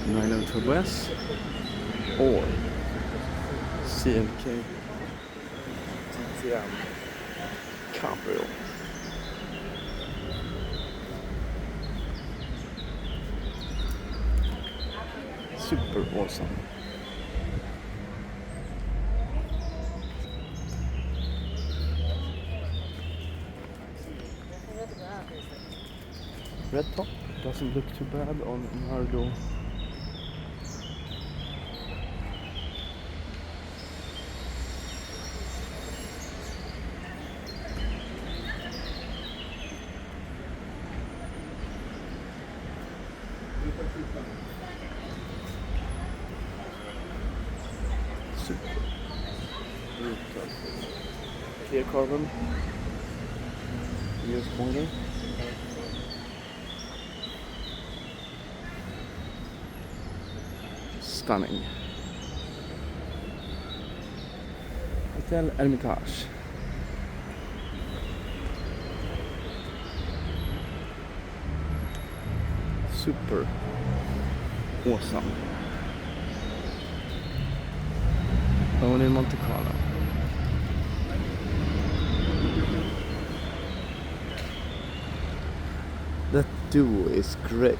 9 Turbo S or CLK DTM Convertible. Super awesome. Red top doesn't look too bad on Nardo. Super. Clear carbon. US pointer. Stunning. Hotel Hermitage. Super awesome. Owned in Monte Carlo. That duo is great.